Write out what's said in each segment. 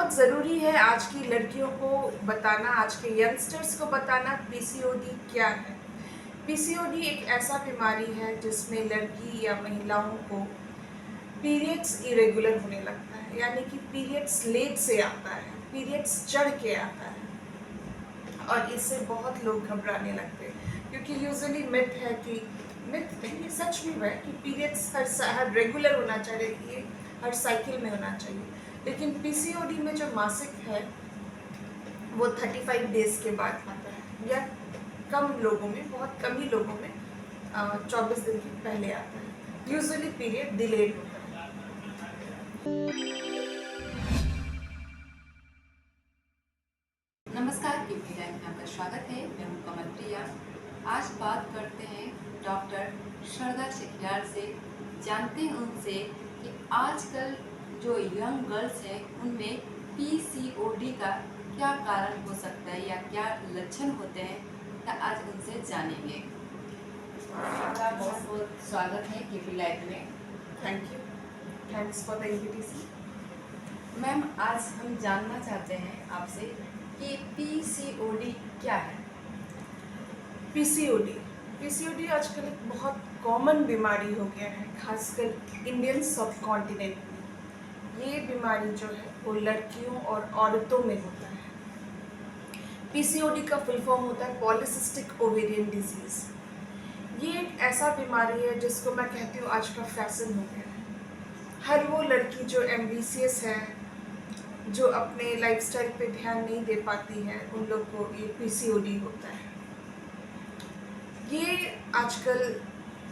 बहुत ज़रूरी है आज की लड़कियों को बताना, आज के यंगस्टर्स को बताना पीसीओडी क्या है। पीसीओडी एक ऐसा बीमारी है जिसमें लड़की या महिलाओं को पीरियड्स इरेगुलर होने लगता है, यानी कि पीरियड्स लेट से आता है, पीरियड्स चढ़ के आता है और इससे बहुत लोग घबराने लगते हैं क्योंकि यूजुअली मिथ है कि मिथ नहीं, ये सच भी है कि पीरियड्स हर रेगुलर होना चाहिए, हर साइकिल में होना चाहिए। लेकिन पीसीओडी में जो मासिक है वो 35 डेज के बाद आता है या कम लोगों में, बहुत कम ही लोगों में 24 दिन के पहले आता है। यूजुअली पीरियड डिलेड होता है। नमस्कार, कीर्ति लाइफ में आपका स्वागत है। मैं हूं कमल प्रिया। आज बात करते हैं डॉक्टर श्रद्धा चिखलियार से। जानते हैं उनसे कि आजकल जो यंग गर्ल्स हैं उनमें पीसीओडी का क्या कारण हो सकता है या क्या लक्षण होते हैं, तो आज उनसे जानेंगे। आपका बहुत बहुत स्वागत है कीर्ति लाइफ में। Thank you, thanks for the invitation. Ma'am, आज हम जानना चाहते हैं आपसे कि पीसीओडी क्या है। पीसीओडी आजकल एक बहुत कॉमन बीमारी हो गया है, खासकर इंडियन सब कॉन्टिनेंट में। ये बीमारी जो है वो लड़कियों और औरतों में होता है। पीसीओडी का फुल फॉर्म होता है पॉलीसिस्टिक ओवेरियन डिजीज़। ये एक ऐसा बीमारी है जिसको मैं कहती हूँ आज का फैशन हो गया है। हर वो लड़की जो एम्बिशियस है, जो अपने लाइफस्टाइल पे ध्यान नहीं दे पाती है, उन लोग को ये पीसीओडी होता है। ये आजकल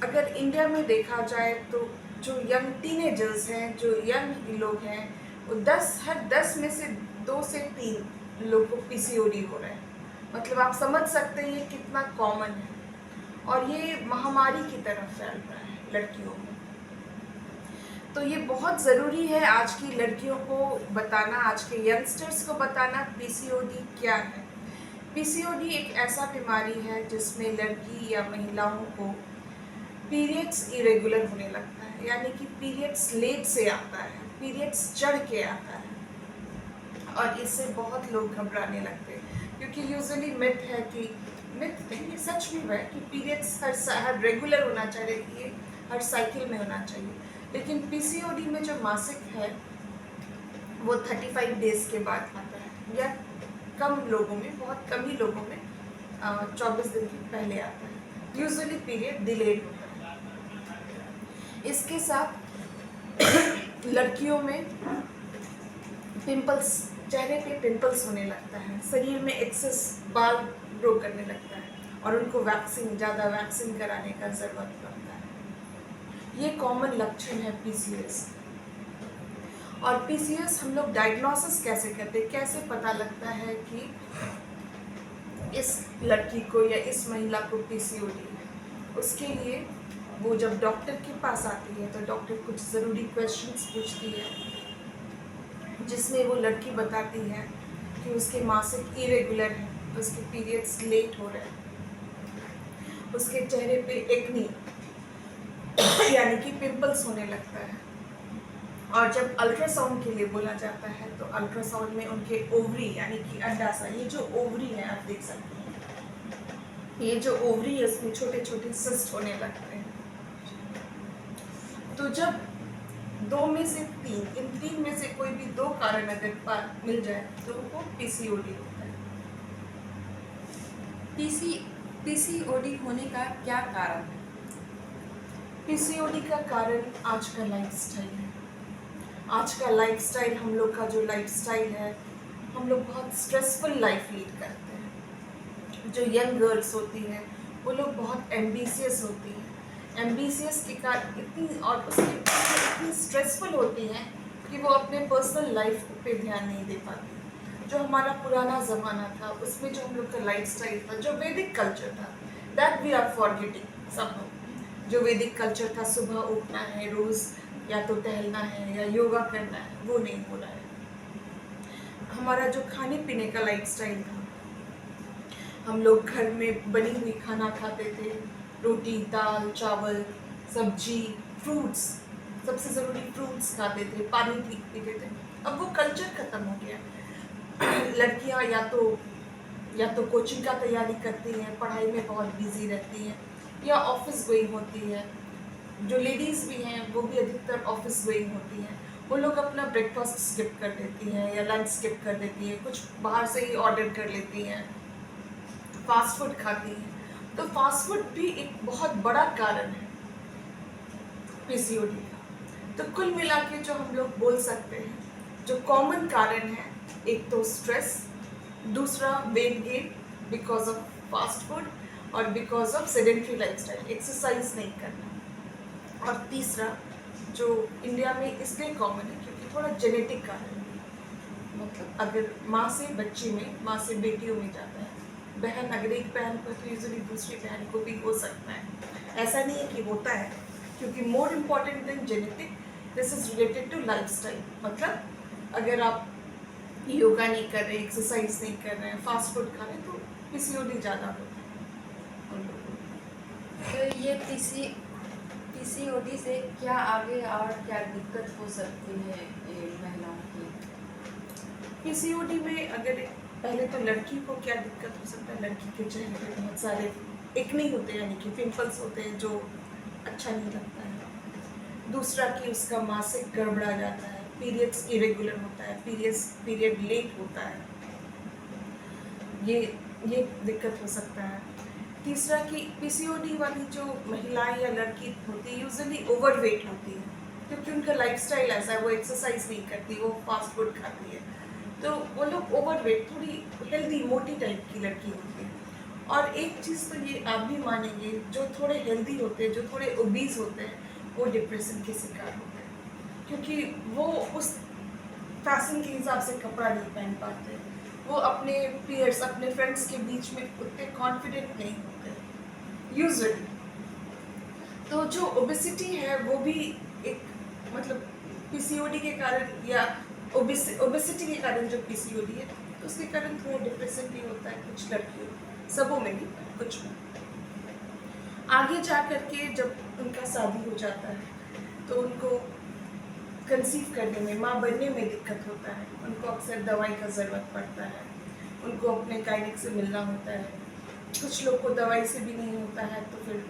अगर इंडिया में देखा जाए तो जो यंग टीनेजर्स हैं, जो यंग लोग हैं, वो हर 10 में से 2 से 3 लोग को पीसीओडी हो रहा है। मतलब आप समझ सकते हैं ये कितना कॉमन है और ये महामारी की तरह फैल रहा है लड़कियों में। तो ये बहुत ज़रूरी है आज की लड़कियों को बताना, आज के यंगस्टर्स को बताना पीसीओडी क्या है। पीसीओडी एक ऐसा बीमारी है जिसमें लड़की या महिलाओं को पीरियड्स इरेगुलर होने लगता है, यानी कि पीरियड्स लेट से आता है, पीरियड्स चढ़ के आता है और इससे बहुत लोग घबराने लगते हैं क्योंकि यूजुअली मिथ है कि मिथ नहीं, ये सच भी है कि पीरियड्स हर रेगुलर होना चाहिए, हर साइकिल में होना चाहिए। लेकिन पीसीओडी में जो मासिक है वो 35 डेज के बाद आता है या कम लोगों में, बहुत कम ही लोगों में 24 दिन के पहले आता है। यूजुअली पीरियड डिलेड होता है। इसके साथ लड़कियों में पिंपल्स, चेहरे पे पिंपल्स होने लगता है, शरीर में एक्सेस बाल ग्रो करने लगता है और उनको ज़्यादा वैक्सीन कराने का ज़रूरत पड़ता है। ये कॉमन लक्षण है पीसीओएस। और पीसीओएस हम लोग डायग्नोसिस कैसे करते हैं, कैसे पता लगता है कि इस लड़की को या इस महिला को पीसीओडी है। उसके लिए वो जब डॉक्टर के पास आती है तो डॉक्टर कुछ ज़रूरी क्वेश्चंस पूछती है जिसमें वो लड़की बताती है कि उसके मासिक इरेगुलर है, उसके पीरियड्स लेट हो रहे हैं, उसके चेहरे पे एक्नी यानी कि पिंपल्स होने लगता है। और जब अल्ट्रासाउंड के लिए बोला जाता है तो अल्ट्रासाउंड में उनके ओवरी यानी कि अंडाशय, ये जो ओवरी है आप देख सकते हैं, ये जो ओवरी है उसमें छोटे छोटे सिस्ट होने लगते हैं। तो जब 2 में से 3, इन 3 में से कोई भी 2 कारण अगर मिल जाए तो वो पीसीओडी होता है। पीसीओडी होने का क्या कारण है? पीसीओडी का कारण आज का लाइफस्टाइल है। आज का लाइफस्टाइल, हम लोग का जो लाइफस्टाइल है, हम लोग बहुत स्ट्रेसफुल लाइफ लीड करते हैं। जो यंग गर्ल्स होती हैं वो लोग बहुत एम्बिशियस होती हैं, एम्बिशियस के कारण इतनी स्ट्रेसफुल होती हैं कि वो अपने पर्सनल लाइफ पे ध्यान नहीं दे पाती। जो हमारा पुराना ज़माना था उसमें जो हम लोग का लाइफस्टाइल था, जो वैदिक कल्चर था, that we are forgetting somehow. जो वैदिक कल्चर था, सुबह उठना है, रोज़ या तो टहलना है या योगा करना है, वो नहीं हो रहा है। हमारा जो खाने पीने का लाइफस्टाइल था, हम लोग घर में बनी हुई खाना खाते थे, रोटी, दाल, चावल, सब्जी, फ्रूट्स, सबसे ज़रूरी फ्रूट्स खाते थे, पानी पीते थे। अब वो कल्चर खत्म हो गया। लड़कियां या तो कोचिंग का तैयारी करती हैं, पढ़ाई में बहुत बिजी रहती हैं, या ऑफिस गोइंग होती है। जो लेडीज़ भी हैं वो भी अधिकतर ऑफिस गोइंग होती हैं। वो लोग अपना ब्रेकफास्ट स्किप कर देती हैं या लंच स्किप कर देती हैं, कुछ बाहर से ही ऑर्डर कर लेती हैं, फास्ट फूड खाती हैं। तो फास्ट फूड भी एक बहुत बड़ा कारण है पीसीओडी का। तो कुल मिला के जो हम लोग बोल सकते हैं, जो कॉमन कारण है, एक तो स्ट्रेस, दूसरा weight gain because of fast food और because of sedentary lifestyle, exercise नहीं करना, और तीसरा जो इंडिया में इसलिए कॉमन है क्योंकि थोड़ा जेनेटिक कारण है। मतलब अगर माँ से बच्ची में, माँ से बेटियों में जाता है, बहन अगर एक बहन को तो यूजुअली दूसरी बहन को भी हो सकता है। ऐसा नहीं है कि होता है, क्योंकि more important than genetic, this is related to lifestyle. मतलब अगर आप योगा नहीं कर रहे, एक्सरसाइज नहीं कर रहे हैं, फास्ट फूड खा रहे हैं, तो पीसीओडी ज़्यादा होता है उन लोगों को। तो ये पीसीओडी से क्या आगे और क्या दिक्कत हो सकती है ये महिलाओं की? पीसीओडी में अगर पहले तो लड़की को क्या दिक्कत हो सकता है, लड़की के चेहरे पे बहुत सारे एक्ने होते हैं, यानी कि पिंपल्स होते हैं, जो अच्छा नहीं लगता है। दूसरा कि उसका मासिक गड़बड़ा जाता है, पीरियड्स इरेगुलर होता है, पीरियड लेट होता है, ये दिक्कत हो सकता है। तीसरा कि पीसीओडी वाली जो महिलाएं या लड़की होती है यूजुअली ओवरवेट होती है, क्योंकि उनका लाइफस्टाइल ऐसा है, वो एक्सरसाइज नहीं करती, वो फास्ट फूड खाती है, तो वो लोग ओवरवेट, थोड़ी हेल्दी मोटी टाइप की लड़की होती है। और एक चीज़ तो ये आप भी मानेंगे, जो थोड़े हेल्दी होते हैं, जो थोड़े ओबीज होते हैं, वो डिप्रेशन के शिकार होते हैं, क्योंकि वो उस फैशन के हिसाब से कपड़ा नहीं पहन पाते, वो अपने पीयर्स, अपने फ्रेंड्स के बीच में उतने कॉन्फिडेंट नहीं होते यूजुअली। तो जो ओबेसिटी है वो भी एक, मतलब पीसीओडी के कारण या ओबेसिटी के कारण जो पीसीओडी है, तो उसके कारण थोड़ा डिप्रेशन भी होता है कुछ लड़कियों को, सबों में नहीं, कुछ में। आगे जा करके जब उनका शादी हो जाता है तो उनको कंसीव करने में, माँ बनने में दिक्कत होता है, उनको अक्सर दवाई का ज़रूरत पड़ता है, उनको अपने गायनिक से मिलना होता है। कुछ लोग को दवाई से भी नहीं होता है तो फिर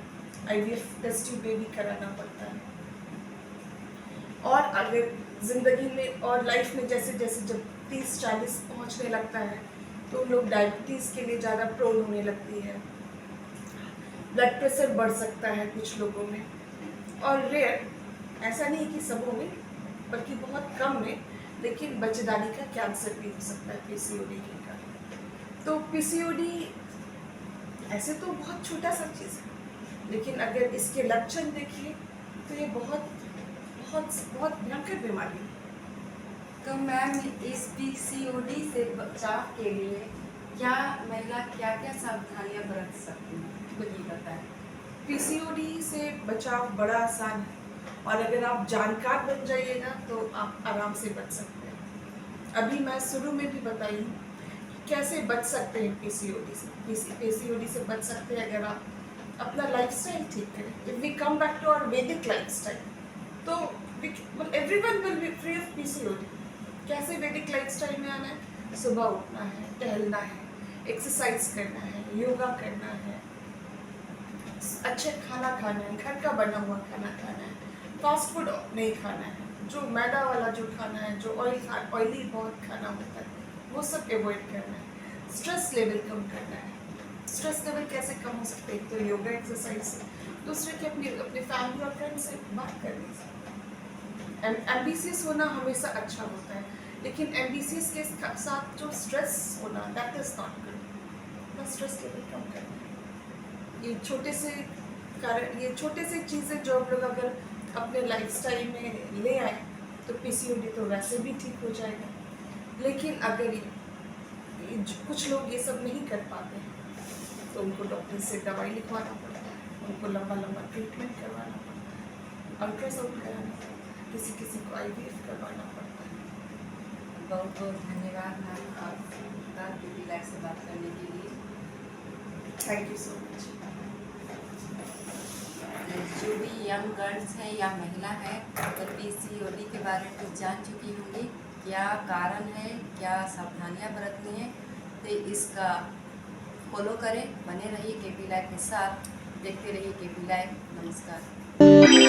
आईवीएफ टेस्ट ट्यूब भी कराना पड़ता है। और अगर ज़िंदगी में और लाइफ में जैसे जैसे जब 30-40 पहुँचने लगता है तो लोग डायबिटीज़ के लिए ज़्यादा प्रोन होने लगती है, ब्लड प्रेशर बढ़ सकता है कुछ लोगों में, और रेयर, ऐसा नहीं कि सबों में बल्कि बहुत कम में, लेकिन बच्चेदानी का कैंसर भी हो सकता है पीसीओडी के कारण। तो पीसीओडी ऐसे तो बहुत छोटा सा चीज़ है, लेकिन अगर इसके लक्षण देखिए तो ये बहुत बहुत बहुत भयंकर बीमारी है। तो मैम इस पीसीओडी से बचाव के लिए क्या महिला क्या क्या सावधानियां बरत सकती हैं, कुछ ये बताएं। पीसीओडी से बचाव बड़ा आसान है, और अगर आप जानकार बन जाइएगा तो आप आराम से बच सकते हैं। अभी मैं शुरू में भी बताई हूँ कैसे बच सकते हैं पीसीओडी से। पीसीओडी से बच सकते हैं अगर आप अपना लाइफस्टाइल ठीक करें। If we come back to our Vedic lifestyle, तो everyone will be free of PCOD. कैसे वैदिक लाइफस्टाइल में आना है? सुबह उठना है, टहलना है, एक्सरसाइज करना है, योगा करना है, अच्छे खाना खाना है, घर का बना हुआ खाना खाना है, फास्ट फूड नहीं खाना है, जो मैदा वाला जो खाना है, जो ऑयली बहुत खाना होता है, वो सब अवॉइड करना है। स्ट्रेस लेवल कम करना है। स्ट्रेस लेवल कैसे कम हो सकते हैं? तो योगा, एक्सरसाइज से, दूसरे के अपने फैमिली और फ्रेंड से बात करने से। एम्बिशियस होना हमेशा अच्छा होता है, लेकिन एम्बिशियस के साथ जो स्ट्रेस होना, that is not good. Stress level कम करना है। ये छोटे से चीज़ें जो हम लोग अगर अपने लाइफस्टाइल में ले आए तो पीसीओडी तो वैसे भी ठीक हो जाएगा। लेकिन अगर कुछ लोग ये सब नहीं कर पाते हैं तो उनको डॉक्टर से दवाई लिखवाना पड़ता है, उनको लंबा लंबा ट्रीटमेंट करवाना पड़ता है, अल्ट्रासाउंड कराना पड़ता है, किसी किसी को आईवीएफ करवाना पड़ता है। बहुत बहुत धन्यवाद मैम आपका ब्यूटी लाइफ से बात करने के लिए। Thank you so much. जो भी यंग गर्ल्स हैं या महिला है तो पीसीओडी के बारे में कुछ जान चुकी होंगी, क्या कारण है, क्या सावधानियां बरतनी है, तो इसका फॉलो करें। बने रहिए केपी लाइव के साथ, देखते रहिए केपी लाइव। नमस्कार।